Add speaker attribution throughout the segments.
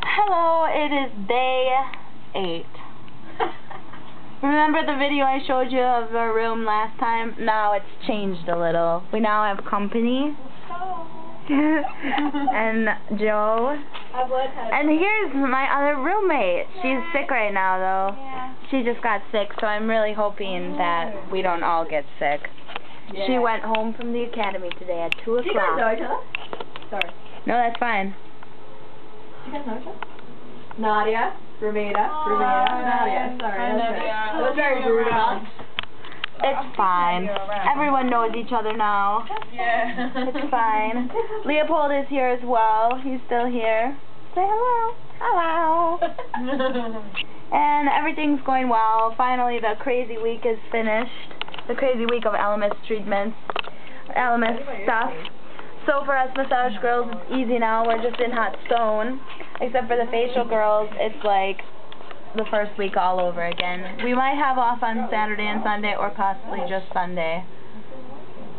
Speaker 1: Hello, it is day 8. Remember the video I showed you of our room last time? Now it's changed a little. We now have company. And Joe. And here's my other roommate. She's sick right now, though.
Speaker 2: Yeah.
Speaker 1: She just got sick, so I'm really hoping that we don't all get sick.
Speaker 2: Yeah.
Speaker 1: She went home from the academy today at 2 o'clock.
Speaker 2: Do you guys know each other? Sorry.
Speaker 1: No, that's fine.
Speaker 2: Do you guys know each other? Nadia, Ramita, Nadia. Sorry, that was very rude of us.
Speaker 1: It's fine. Everyone knows each other now.
Speaker 3: Yeah.
Speaker 1: It's fine. Leopold is here as well. He's still here. Say hello. Hello. And everything's going well. Finally, the crazy week is finished. The crazy week of LMS treatments, LMS stuff. So for us massage girls, it's easy now. We're just in hot stone. Except for the facial girls, it's like the first week all over again. We might have off on Saturday and Sunday, or possibly just Sunday.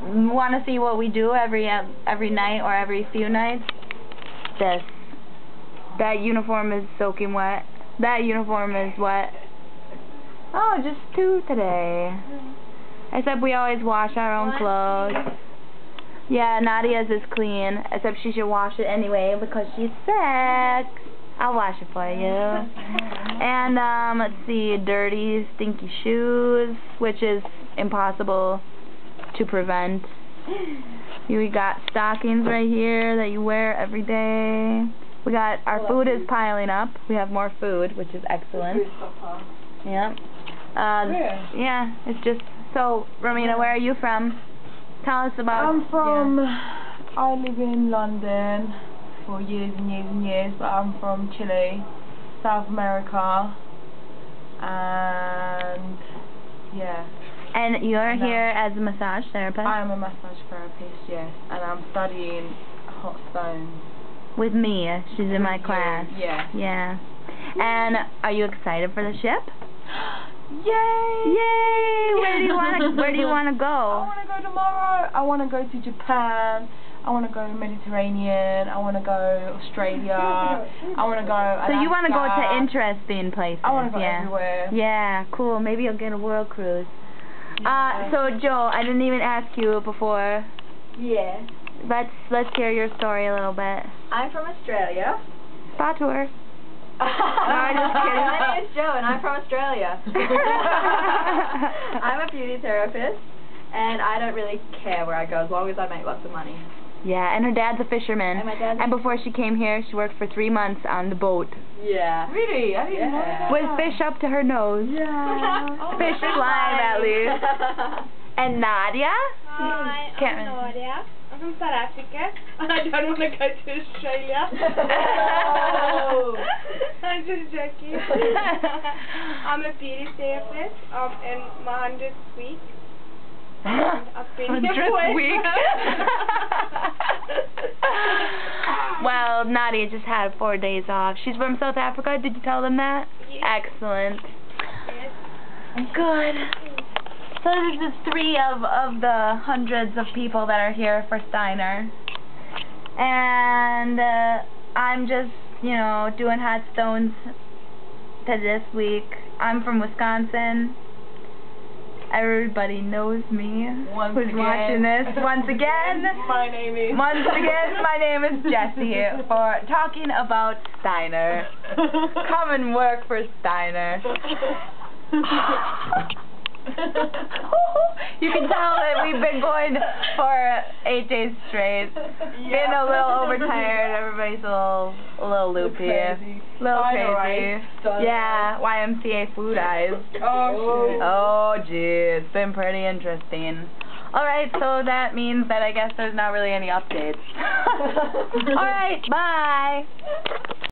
Speaker 1: Want to see what we do every night or every few nights? This. That uniform is soaking wet. That uniform is wet. Oh, just 2 today. Except we always wash our own clothes. Yeah, Nadia's is clean, except she should wash it anyway because she's sick. I'll wash it for you. And, let's see, dirty, stinky shoes, which is impossible to prevent. We got stockings right here that you wear every day. We got, our food is piling up. We have more food, which is excellent. Yeah. Yeah, it's just, so, Romina, where are you from? Tell us about...
Speaker 3: I live in London for years and years and years, but I'm from Chile, South America, and yeah.
Speaker 1: And you're here as a massage therapist?
Speaker 3: I am a massage therapist, yes, and I'm studying hot stones.
Speaker 1: With me, she's in my class.
Speaker 3: Yeah.
Speaker 1: Yeah. And are you excited for the ship?
Speaker 3: Yay!
Speaker 1: Yay! Where do you want to go?
Speaker 3: I want to go tomorrow. I want to go to Japan. I want to go to Mediterranean. I want to go Australia. I want to go Alaska.
Speaker 1: So you want to go to interesting places?
Speaker 3: I want to go everywhere.
Speaker 1: Yeah, cool. Maybe you'll get a world cruise.
Speaker 3: Yeah.
Speaker 1: So Joe, I didn't even ask you before.
Speaker 2: Yeah.
Speaker 1: Let's hear your story a little bit.
Speaker 2: I'm from Australia.
Speaker 1: Spa tour. No, I'm just kidding.
Speaker 2: My name is Joe, and I'm from Australia. I'm a beauty therapist, and I don't really care where I go as long as I make lots of money.
Speaker 1: Yeah, and her dad's a fisherman.
Speaker 2: And
Speaker 1: before she came here, she worked for 3 months on the boat.
Speaker 2: Yeah.
Speaker 3: Really? I didn't know that.
Speaker 1: With fish up to her nose.
Speaker 3: Yeah.
Speaker 1: Fish flying, at least. And Nadia?
Speaker 4: Hi, I'm Nadia. I'm from South Africa, and I don't want to go to Australia. I'm just joking. I'm a beauty therapist. In my 100th week. I've been here
Speaker 1: 100th week. Well, Nadia just had 4 days off. She's from South Africa. Did you tell them that?
Speaker 4: Yes.
Speaker 1: Excellent.
Speaker 4: Yes.
Speaker 1: Good. So this is 3 of the hundreds of people that are here for Steiner. And I'm just, you know, doing hot stones to this week. I'm from Wisconsin. Everybody knows me who's watching this. Once again,
Speaker 3: my name
Speaker 1: is Jessie for talking about Steiner. Come and work for Steiner. You can tell that we've been going for 8 days straight. Been a little overtired. Everybody's a little loopy. Little crazy. Yeah, YMCA food eyes. Oh, gee, it's been pretty interesting. Alright, so that means that I guess there's not really any updates. Alright, bye!